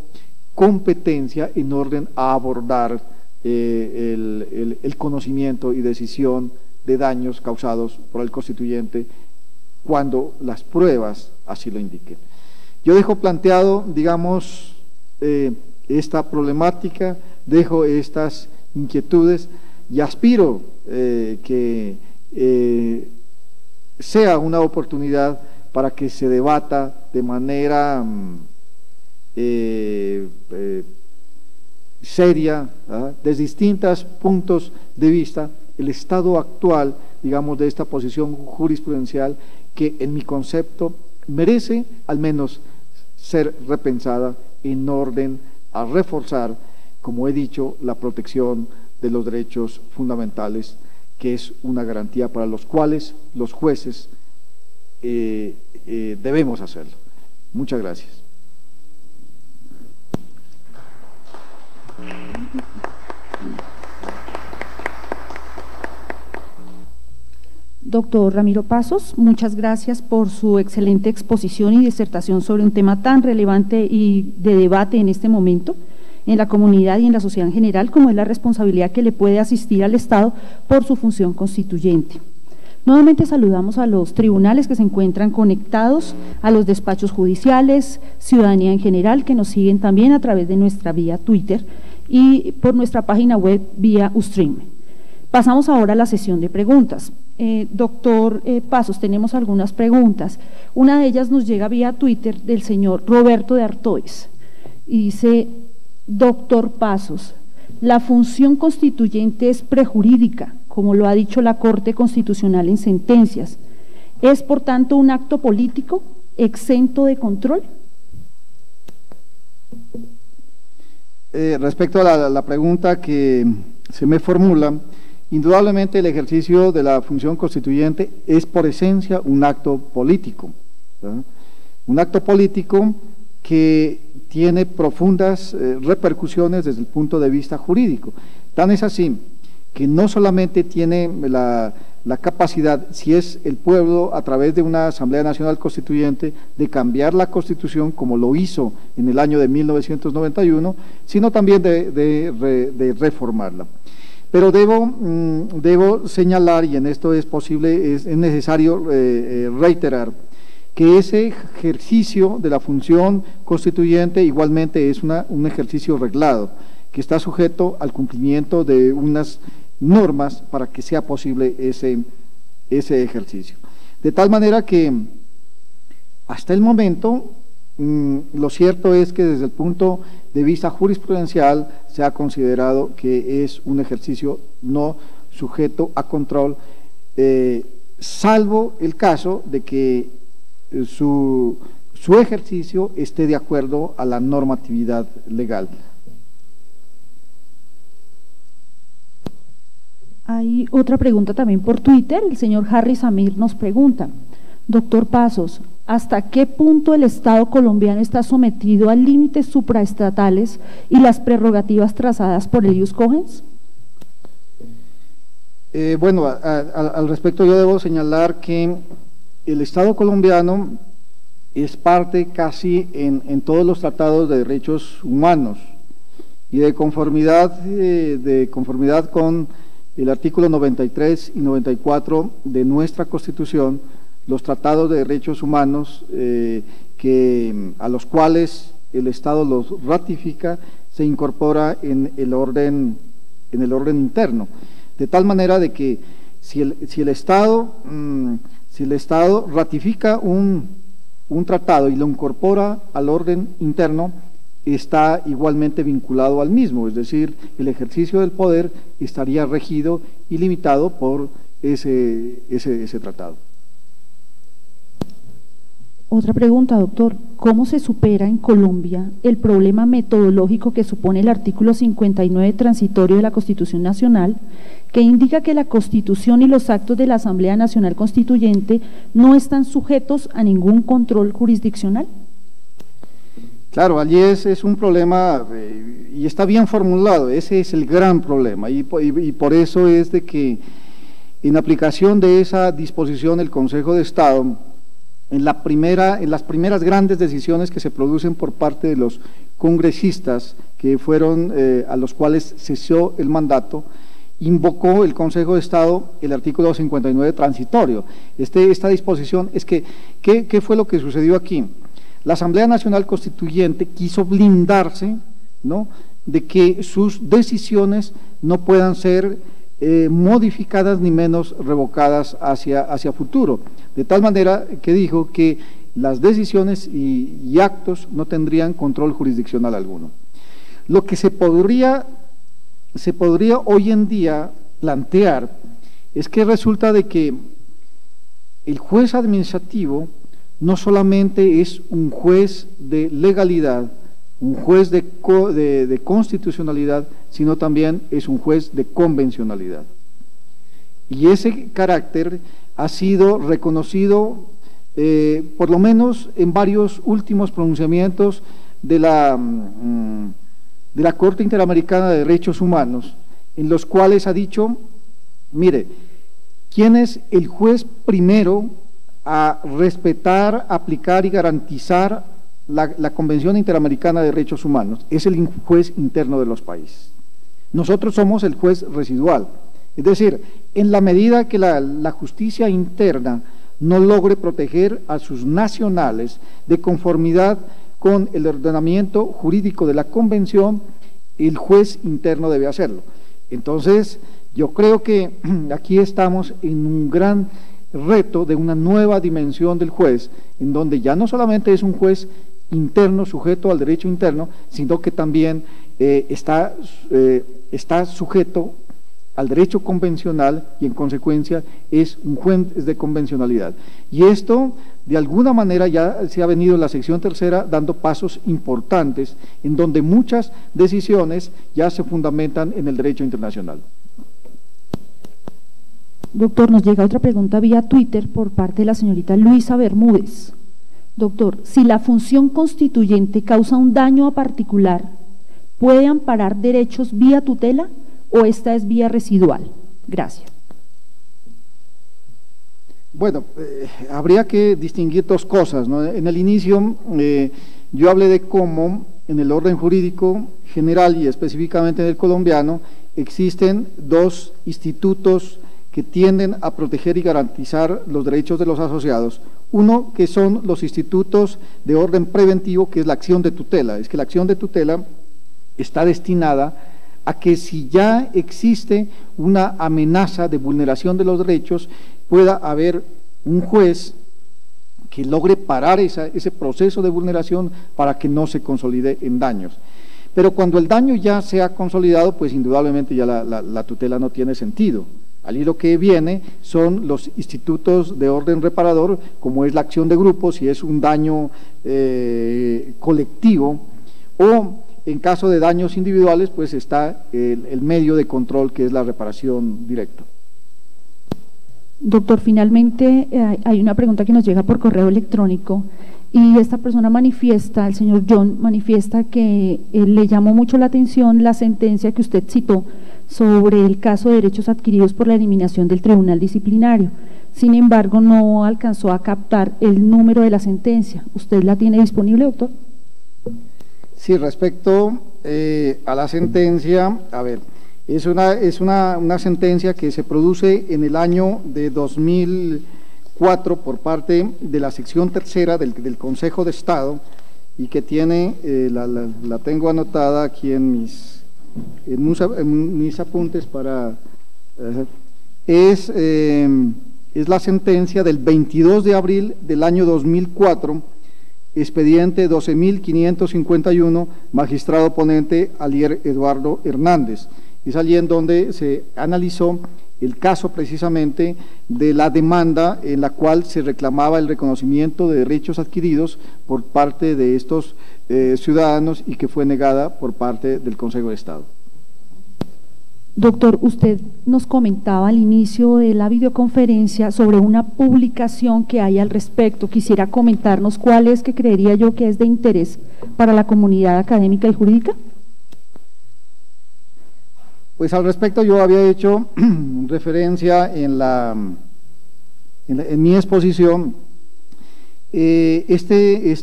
competencia en orden a abordar el conocimiento y decisión de daños causados por el constituyente cuando las pruebas así lo indiquen. Yo dejo planteado, digamos, esta problemática, dejo estas inquietudes y aspiro que sea una oportunidad para que se debata de manera seria, desde distintos puntos de vista, el estado actual, digamos, de esta posición jurisprudencial que en mi concepto merece al menos ser repensada en orden a reforzar, como he dicho, la protección de los derechos fundamentales, que es una garantía para los cuales los jueces debemos hacerlo. Muchas gracias. Doctor Ramiro Pasos, muchas gracias por su excelente exposición y disertación sobre un tema tan relevante y de debate en este momento en la comunidad y en la sociedad en general, como es la responsabilidad que le puede asistir al Estado por su función constituyente. Nuevamente saludamos a los tribunales que se encuentran conectados, a los despachos judiciales, ciudadanía en general, que nos siguen también a través de nuestra vía Twitter y por nuestra página web vía Ustream. Pasamos ahora a la sesión de preguntas. Doctor Pasos, tenemos algunas preguntas. Una de ellas nos llega vía Twitter del señor Roberto de Artois y dice: doctor Pasos, la función constituyente es prejurídica, como lo ha dicho la Corte Constitucional en sentencias. ¿Es, por tanto, un acto político exento de control? Respecto a la pregunta que se me formula, indudablemente el ejercicio de la función constituyente es por esencia un acto político, ¿verdad? Un acto político que tiene profundas repercusiones desde el punto de vista jurídico. Tan es así que no solamente tiene la capacidad, si es el pueblo a través de una Asamblea Nacional Constituyente, de cambiar la Constitución como lo hizo en el año de 1991, sino también de reformarla. Pero debo señalar, y en esto es posible, es necesario reiterar, que ese ejercicio de la función constituyente igualmente es un ejercicio reglado, que está sujeto al cumplimiento de unas normas para que sea posible ese ejercicio. De tal manera que hasta el momento lo cierto es que desde el punto de vista jurisprudencial se ha considerado que es un ejercicio no sujeto a control, salvo el caso de que su ejercicio esté de acuerdo a la normatividad legal. Hay otra pregunta también por Twitter. El señor Harry Samir nos pregunta: doctor Pasos, ¿hasta qué punto el Estado colombiano está sometido a límites supraestatales y las prerrogativas trazadas por el ius cogens? Bueno, al respecto yo debo señalar que el Estado colombiano es parte casi en todos los tratados de derechos humanos y de conformidad con el artículo 93 y 94 de nuestra Constitución, los tratados de derechos humanos a los cuales el Estado los ratifica, se incorpora en el orden interno, de tal manera de que si el Estado ratifica un tratado y lo incorpora al orden interno, está igualmente vinculado al mismo, es decir, el ejercicio del poder estaría regido y limitado por ese tratado. Otra pregunta, doctor: ¿cómo se supera en Colombia el problema metodológico que supone el artículo 59 transitorio de la Constitución Nacional, que indica que la Constitución y los actos de la Asamblea Nacional Constituyente no están sujetos a ningún control jurisdiccional? Claro, allí es un problema y está bien formulado, ese es el gran problema y por eso es de que en aplicación de esa disposición el Consejo de Estado, en las primeras grandes decisiones que se producen por parte de los congresistas que fueron a los cuales cesó el mandato, invocó el Consejo de Estado el artículo 59 transitorio. Esta disposición es que, ¿qué fue lo que sucedió aquí? La Asamblea Nacional Constituyente quiso blindarse, ¿no?, de que sus decisiones no puedan ser modificadas ni menos revocadas hacia futuro, de tal manera que dijo que las decisiones y actos no tendrían control jurisdiccional alguno. Lo que se podría hoy en día plantear es que resulta de que el juez administrativo no solamente es un juez de legalidad, un juez de constitucionalidad, sino también es un juez de convencionalidad. Y ese carácter ha sido reconocido por lo menos en varios últimos pronunciamientos de la Corte Interamericana de Derechos Humanos, en los cuales ha dicho, mire, ¿quién es el juez primero a respetar, aplicar y garantizar la Convención Interamericana de Derechos Humanos? Es el juez interno de los países. Nosotros somos el juez residual, es decir, en la medida que la justicia interna no logre proteger a sus nacionales de conformidad con el ordenamiento jurídico de la Convención, el juez interno debe hacerlo. Entonces, yo creo que aquí estamos en un gran reto de una nueva dimensión del juez, en donde ya no solamente es un juez interno sujeto al derecho interno, sino que también está sujeto al derecho convencional y en consecuencia es un juez de convencionalidad. Y esto de alguna manera ya se ha venido en la sección tercera dando pasos importantes en donde muchas decisiones ya se fundamentan en el derecho internacional. Doctor, nos llega otra pregunta vía Twitter por parte de la señorita Luisa Bermúdez. Doctor, si la función constituyente causa un daño a particular, ¿puede amparar derechos vía tutela o esta es vía residual? Gracias. Bueno, habría que distinguir dos cosas, ¿no? En el inicio yo hablé de cómo en el orden jurídico general y específicamente en el colombiano existen dos institutos que tienden a proteger y garantizar los derechos de los asociados. Uno, que son los institutos de orden preventivo, que es la acción de tutela. Es que la acción de tutela está destinada a que si ya existe una amenaza de vulneración de los derechos, pueda haber un juez que logre parar ese proceso de vulneración para que no se consolide en daños. Pero cuando el daño ya se ha consolidado, pues indudablemente ya la tutela no tiene sentido. Allí lo que viene son los institutos de orden reparador, como es la acción de grupo, si es un daño colectivo, o en caso de daños individuales, pues está el medio de control que es la reparación directa. Doctor, finalmente hay una pregunta que nos llega por correo electrónico y esta persona manifiesta, el señor John, manifiesta que le llamó mucho la atención la sentencia que usted citó sobre el caso de derechos adquiridos por la eliminación del Tribunal Disciplinario. Sin embargo, no alcanzó a captar el número de la sentencia. ¿Usted la tiene disponible, doctor? Sí, respecto a la sentencia, a ver, es una sentencia que se produce en el año de 2004 por parte de la sección tercera del Consejo de Estado y que tiene, la tengo anotada aquí en mis apuntes para… es la sentencia del 22 de abril del año 2004, expediente 12.551, magistrado ponente Alier Eduardo Hernández. Es allí en donde se analizó el caso precisamente de la demanda en la cual se reclamaba el reconocimiento de derechos adquiridos por parte de estos ciudadanos y que fue negada por parte del Consejo de Estado. Doctor, usted nos comentaba al inicio de la videoconferencia sobre una publicación que hay al respecto. Quisiera comentarnos cuál es, que creería yo que es de interés para la comunidad académica y jurídica. Pues al respecto yo había hecho referencia en mi exposición. Este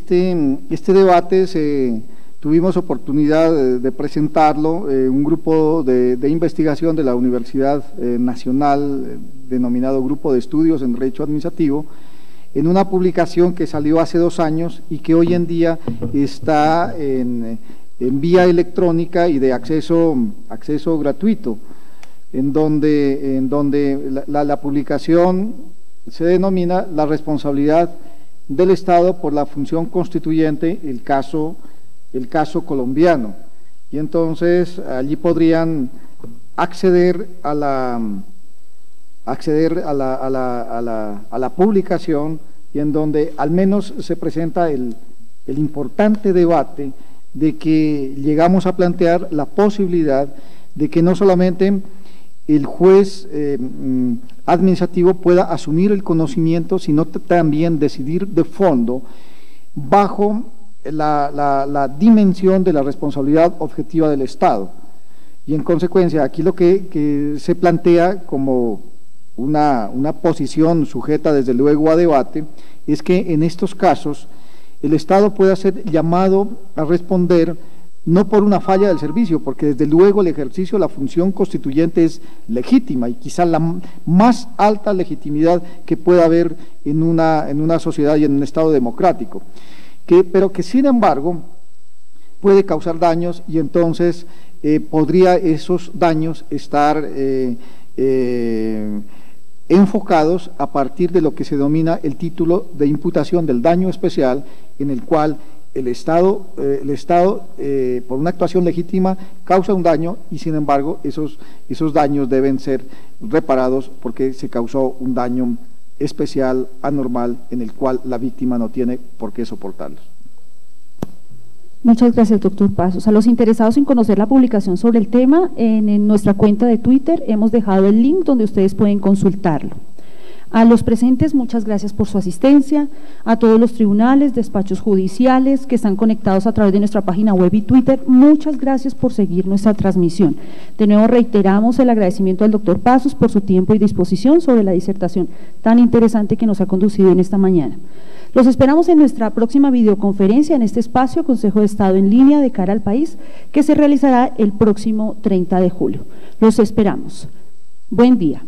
debate tuvimos oportunidad de presentarlo, un grupo de investigación de la Universidad Nacional, denominado Grupo de Estudios en Derecho Administrativo, en una publicación que salió hace 2 años y que hoy en día está en vía electrónica y de acceso gratuito. en donde la publicación se denomina la responsabilidad del Estado por la función constituyente, el caso colombiano. Y entonces allí podrían acceder a la publicación, y en donde al menos se presenta el importante debate de que llegamos a plantear la posibilidad de que no solamente el juez administrativo pueda asumir el conocimiento, sino también decidir de fondo bajo la dimensión de la responsabilidad objetiva del Estado. Y en consecuencia, aquí lo que se plantea como una posición sujeta desde luego a debate es que en estos casos el Estado pueda ser llamado a responder no por una falla del servicio, porque desde luego el ejercicio de la función constituyente es legítima y quizá la más alta legitimidad que pueda haber en una sociedad y en un Estado democrático, pero que sin embargo puede causar daños, y entonces podría esos daños estar enfocados a partir de lo que se denomina el título de imputación del daño especial, en el cual el Estado, por una actuación legítima, causa un daño y sin embargo esos daños deben ser reparados porque se causó un daño especial, anormal, en el cual la víctima no tiene por qué soportarlos. Muchas gracias, doctor Pasos. A los interesados en conocer la publicación sobre el tema, en nuestra cuenta de Twitter hemos dejado el link donde ustedes pueden consultarlo. A los presentes, muchas gracias por su asistencia. A todos los tribunales, despachos judiciales que están conectados a través de nuestra página web y Twitter, muchas gracias por seguir nuestra transmisión. De nuevo reiteramos el agradecimiento al doctor Pasos por su tiempo y disposición sobre la disertación tan interesante que nos ha conducido en esta mañana. Los esperamos en nuestra próxima videoconferencia en este espacio Consejo de Estado en línea de cara al país, que se realizará el próximo 30 de julio. Los esperamos. Buen día.